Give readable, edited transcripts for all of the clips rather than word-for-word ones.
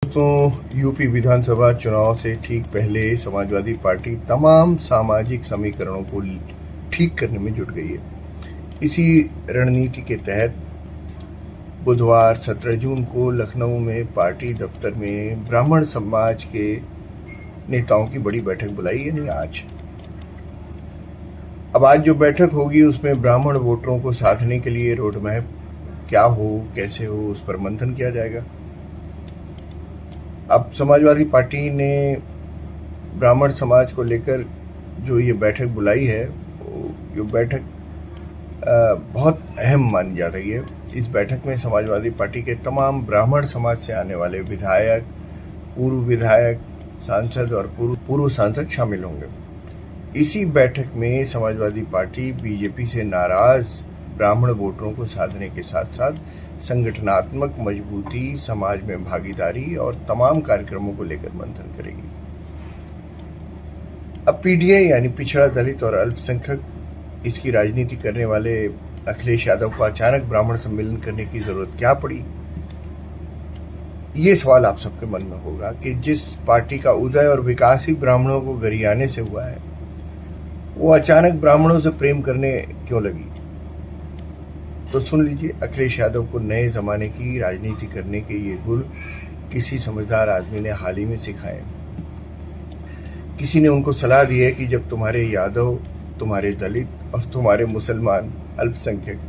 दोस्तों, यूपी विधानसभा चुनाव से ठीक पहले समाजवादी पार्टी तमाम सामाजिक समीकरणों को ठीक करने में जुट गई है। इसी रणनीति के तहत बुधवार 17 जून को लखनऊ में पार्टी दफ्तर में ब्राह्मण समाज के नेताओं की बड़ी बैठक बुलाई, यानी आज। अब आज जो बैठक होगी उसमें ब्राह्मण वोटरों को साधने के लिए रोड मैप क्या हो, कैसे हो, उस पर मंथन किया जाएगा। अब समाजवादी पार्टी ने ब्राह्मण समाज को लेकर जो ये बैठक बुलाई है, ये बैठक बहुत अहम मानी जा रही है। इस बैठक में समाजवादी पार्टी के तमाम ब्राह्मण समाज से आने वाले विधायक, पूर्व विधायक, सांसद और पूर्व सांसद शामिल होंगे। इसी बैठक में समाजवादी पार्टी बीजेपी से नाराज ब्राह्मण वोटरों को साधने के साथ साथ संगठनात्मक मजबूती, समाज में भागीदारी और तमाम कार्यक्रमों को लेकर मंथन करेगी। अब पीडीए यानी पिछड़ा, दलित और अल्पसंख्यक, इसकी राजनीति करने वाले अखिलेश यादव को अचानक ब्राह्मण सम्मेलन करने की जरूरत क्या पड़ी? ये सवाल आप सबके मन में होगा कि जिस पार्टी का उदय और विकास ही ब्राह्मणों को गरियाने से हुआ है, वो अचानक ब्राह्मणों से प्रेम करने क्यों लगी? तो सुन लीजिए, अखिलेश यादव को नए जमाने की राजनीति करने के ये गुण किसी समझदार आदमी ने हाल ही में सिखाए। किसी ने उनको सलाह दी है कि जब तुम्हारे यादव, तुम्हारे दलित और तुम्हारे मुसलमान अल्पसंख्यक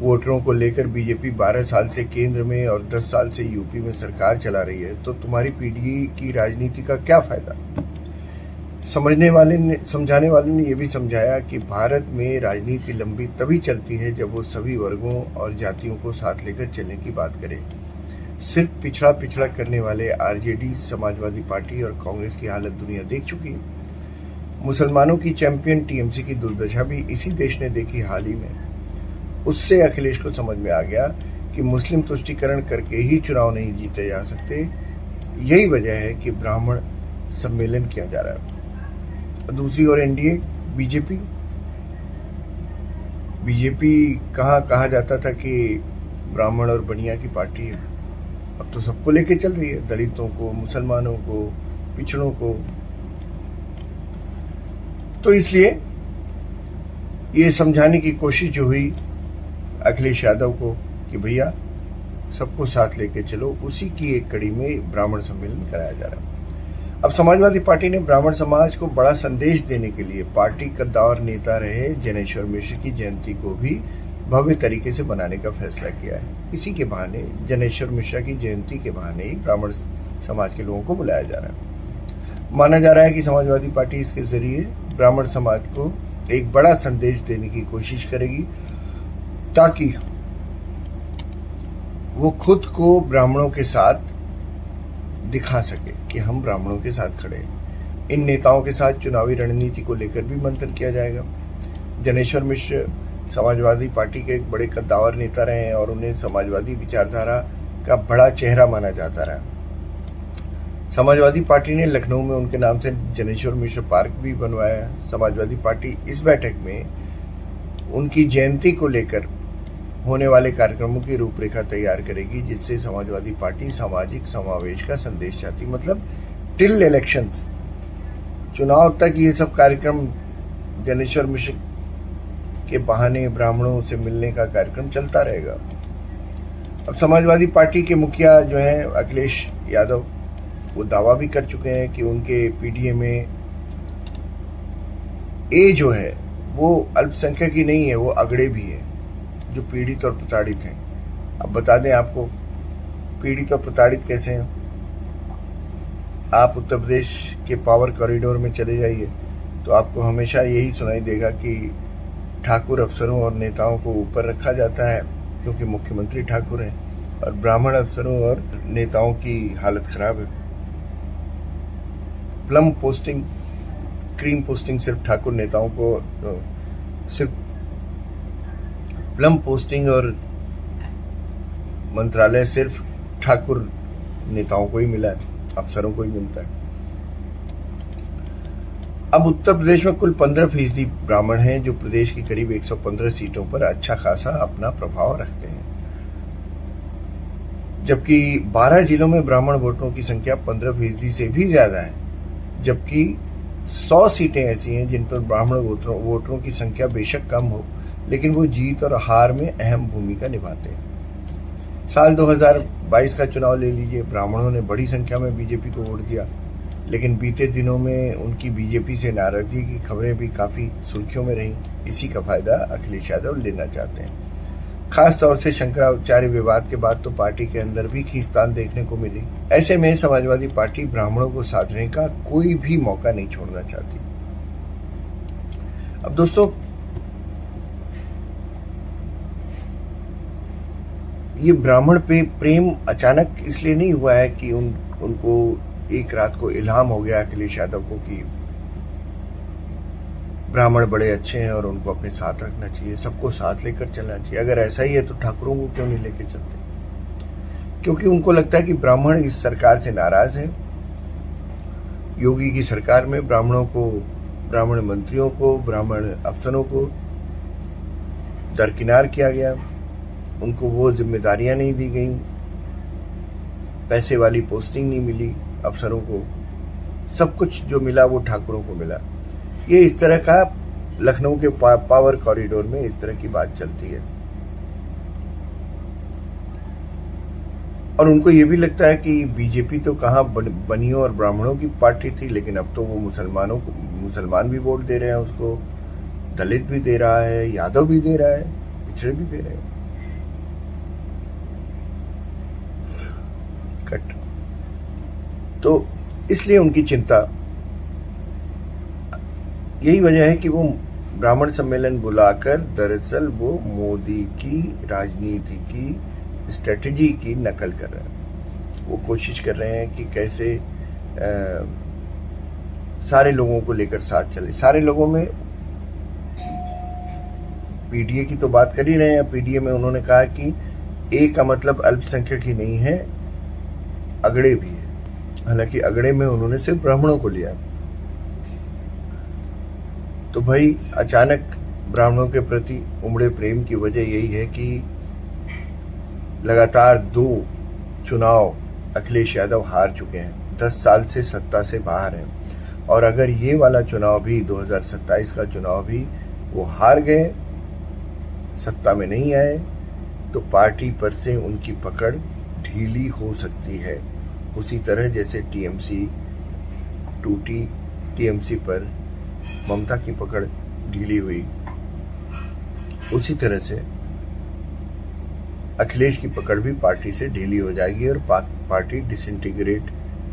वोटरों को लेकर बीजेपी 12 साल से केंद्र में और 10 साल से यूपी में सरकार चला रही है, तो तुम्हारी पीढ़ी की राजनीति का क्या फायदा? समझाने वाले ने यह भी समझाया कि भारत में राजनीति लंबी तभी चलती है जब वो सभी वर्गों और जातियों को साथ लेकर चलने की बात करे। सिर्फ पिछड़ा करने वाले आरजेडी, समाजवादी पार्टी और कांग्रेस की हालत दुनिया देख चुकी है। मुसलमानों की चैंपियन टीएमसी की दुर्दशा भी इसी देश ने देखी हाल ही में। उससे अखिलेश को समझ में आ गया कि मुस्लिम तुष्टीकरण करके ही चुनाव नहीं जीते जा सकते। यही वजह है कि ब्राह्मण सम्मेलन किया जा रहा है। दूसरी ओर एनडीए, बीजेपी कहा जाता था कि ब्राह्मण और बनिया की पार्टी है। अब तो सबको लेके चल रही है, दलितों को, मुसलमानों को, पिछड़ों को। तो इसलिए ये समझाने की कोशिश जो हुई अखिलेश यादव को कि भैया सबको साथ लेके चलो, उसी की एक कड़ी में ब्राह्मण सम्मेलन कराया जा रहा है। अब समाजवादी पार्टी ने ब्राह्मण समाज को बड़ा संदेश देने के लिए पार्टी कद्दावर नेता रहे जनेश्वर मिश्र की जयंती को भी भव्य तरीके से बनाने का फैसला किया है। इसी के बहाने, जनेश्वर मिश्रा की जयंती के बहाने ही ब्राह्मण समाज के लोगों को बुलाया जा रहा है। माना जा रहा है कि समाजवादी पार्टी इसके जरिए ब्राह्मण समाज को एक बड़ा संदेश देने की कोशिश करेगी, ताकि वो खुद को ब्राह्मणों के साथ दिखा सके कि हम ब्राह्मणों के साथ खड़े हैं। इन नेताओं के साथ चुनावी रणनीति को लेकर भी मंथन किया जाएगा। जनेश्वर मिश्र समाजवादी पार्टी के एक बड़े कद्दावर नेता रहे हैं और उन्हें समाजवादी विचारधारा का बड़ा चेहरा माना जाता रहा। समाजवादी पार्टी ने लखनऊ में उनके नाम से जनेश्वर मिश्र पार्क भी बनवाया है। समाजवादी पार्टी इस बैठक में उनकी जयंती को लेकर होने वाले कार्यक्रमों की रूपरेखा तैयार करेगी, जिससे समाजवादी पार्टी सामाजिक समावेश का संदेश चाहती। मतलब टिल इलेक्शंस, चुनाव तक ये सब कार्यक्रम, जनेश्वर मिश्र के बहाने ब्राह्मणों से मिलने का कार्यक्रम चलता रहेगा। अब समाजवादी पार्टी के मुखिया जो हैं अखिलेश यादव, वो दावा भी कर चुके हैं कि उनके पीडीए में ए जो है वो अल्पसंख्यक ही नहीं है, वो अगड़े भी है जो पीड़ित और प्रताड़ित हैं। अब बता दें आपको, पीड़ित और प्रताड़ित कैसे हैं। आप उत्तर प्रदेश के पावर कॉरिडोर में चले जाइए तो आपको हमेशा यही सुनाई देगा कि ठाकुर अफसरों और नेताओं को ऊपर रखा जाता है क्योंकि मुख्यमंत्री ठाकुर हैं, और ब्राह्मण अफसरों और नेताओं की हालत खराब है। प्लम पोस्टिंग, क्रीम पोस्टिंग सिर्फ ठाकुर नेताओं को, सिर्फ प्लम पोस्टिंग और मंत्रालय सिर्फ ठाकुर नेताओं को ही मिला है, अफसरों को ही मिलता है। अब उत्तर प्रदेश में कुल 15% ब्राह्मण हैं, जो प्रदेश की करीब 115 सीटों पर अच्छा खासा अपना प्रभाव रखते हैं। जबकि 12 जिलों में ब्राह्मण वोटरों की संख्या 15% से भी ज्यादा है, जबकि 100 सीटें ऐसी हैं जिन पर ब्राह्मण वोटरों की संख्या बेशक कम हो, लेकिन वो जीत और हार में अहम भूमिका निभाते हैं। साल 2022 का चुनाव ले लीजिए, ब्राह्मणों ने बड़ी संख्या में बीजेपी को वोट दिया, लेकिन बीते दिनों में उनकी बीजेपी से नाराजगी की खबरें भी काफी सुर्खियों में रहीं। इसी का फायदा अखिलेश यादव लेना चाहते हैं। खास तौर से शंकराचार्य विवाद के बाद तो पार्टी के अंदर भी खींचतान देखने को मिली। ऐसे में समाजवादी पार्टी ब्राह्मणों को साधने का कोई भी मौका नहीं छोड़ना चाहती। अब दोस्तों, ये ब्राह्मण पे प्रेम अचानक इसलिए नहीं हुआ है कि उनको एक रात को इल्हाम हो गया अखिलेश यादव को कि ब्राह्मण बड़े अच्छे हैं और उनको अपने साथ रखना चाहिए, सबको साथ लेकर चलना चाहिए। अगर ऐसा ही है तो ठाकुरों को क्यों नहीं लेकर चलते? क्योंकि उनको लगता है कि ब्राह्मण इस सरकार से नाराज है। योगी की सरकार में ब्राह्मणों को, ब्राह्मण मंत्रियों को, ब्राह्मण अफसरों को दरकिनार किया गया, उनको वो जिम्मेदारियां नहीं दी गई, पैसे वाली पोस्टिंग नहीं मिली अफसरों को, सब कुछ जो मिला वो ठाकुरों को मिला। ये इस तरह का लखनऊ के पावर कॉरिडोर में इस तरह की बात चलती है। और उनको ये भी लगता है कि बीजेपी तो कहाँ बनियों और ब्राह्मणों की पार्टी थी, लेकिन अब तो वो मुसलमान भी वोट दे रहे हैं उसको, दलित भी दे रहा है, यादव भी दे रहा है, पिछड़े भी दे रहे हैं। कट तो इसलिए उनकी चिंता यही वजह है कि वो ब्राह्मण सम्मेलन बुलाकर दरअसल वो मोदी की राजनीति की स्ट्रेटजी की नकल कर रहे हैं। वो कोशिश कर रहे हैं कि कैसे सारे लोगों को लेकर साथ चले। सारे लोगों में पीडीए की तो बात कर ही रहे हैं। पीडीए में उन्होंने कहा कि ए का मतलब अल्पसंख्यक ही नहीं है, अगड़े भी है। हालांकि अगड़े में उन्होंने सिर्फ ब्राह्मणों को लिया। तो भाई अचानक ब्राह्मणों के प्रति उमड़े प्रेम की वजह यही है कि लगातार 2 चुनाव अखिलेश यादव हार चुके हैं, 10 साल से सत्ता से बाहर हैं। और अगर ये वाला चुनाव भी 2027 का चुनाव भी वो हार गए, सत्ता में नहीं आए, तो पार्टी पर से उनकी पकड़ ढीली हो सकती है। उसी तरह जैसे टीएमसी टूटी, टीएमसी पर ममता की पकड़ ढीली हुई, उसी तरह से अखिलेश की पकड़ भी पार्टी से ढीली हो जाएगी और पार्टी डिसइंटीग्रेट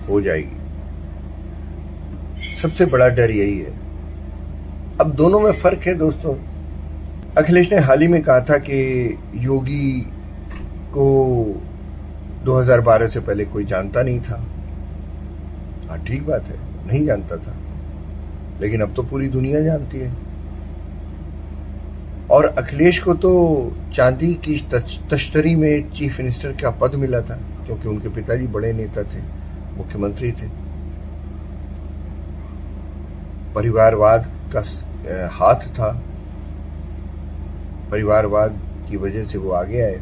हो जाएगी। सबसे बड़ा डर यही है। अब दोनों में फर्क है दोस्तों। अखिलेश ने हाल ही में कहा था कि योगी को 2012 से पहले कोई जानता नहीं था। हाँ, ठीक बात है, नहीं जानता था, लेकिन अब तो पूरी दुनिया जानती है। और अखिलेश को तो चांदी की तश्तरी में चीफ मिनिस्टर का पद मिला था, क्योंकि उनके पिताजी बड़े नेता थे, मुख्यमंत्री थे। परिवारवाद का हाथ था, परिवारवाद की वजह से वो आगे आए।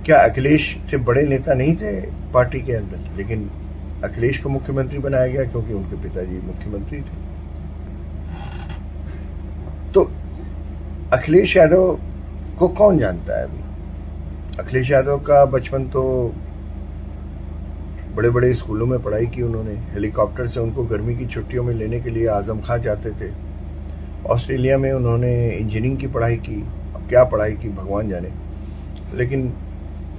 क्या अखिलेश से बड़े नेता नहीं थे पार्टी के अंदर? लेकिन अखिलेश को मुख्यमंत्री बनाया गया क्योंकि उनके पिताजी मुख्यमंत्री थे। तो अखिलेश यादव को कौन जानता है अभी? अखिलेश यादव का बचपन तो बड़े बड़े स्कूलों में पढ़ाई की उन्होंने। हेलीकॉप्टर से उनको गर्मी की छुट्टियों में लेने के लिए आजम खां जाते थे। ऑस्ट्रेलिया में उन्होंने इंजीनियरिंग की पढ़ाई की, अब क्या पढ़ाई की भगवान जाने। लेकिन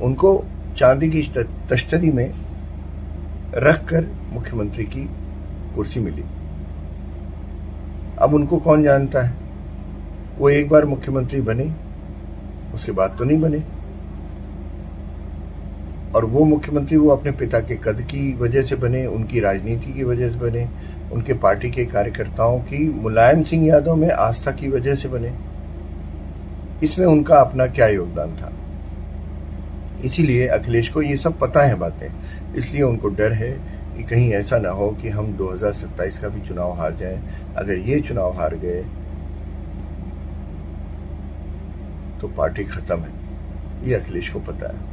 उनको चांदी की तश्तरी में रखकर मुख्यमंत्री की कुर्सी मिली। अब उनको कौन जानता है? वो एक बार मुख्यमंत्री बने, उसके बाद तो नहीं बने। और वो मुख्यमंत्री वो अपने पिता के कद की वजह से बने, उनकी राजनीति की वजह से बने, उनके पार्टी के कार्यकर्ताओं की मुलायम सिंह यादव में आस्था की वजह से बने। इसमें उनका अपना क्या योगदान था? इसीलिए अखिलेश को ये सब पता है बातें। इसलिए उनको डर है कि कहीं ऐसा ना हो कि हम 2027 का भी चुनाव हार जाएं। अगर ये चुनाव हार गए तो पार्टी खत्म है, ये अखिलेश को पता है।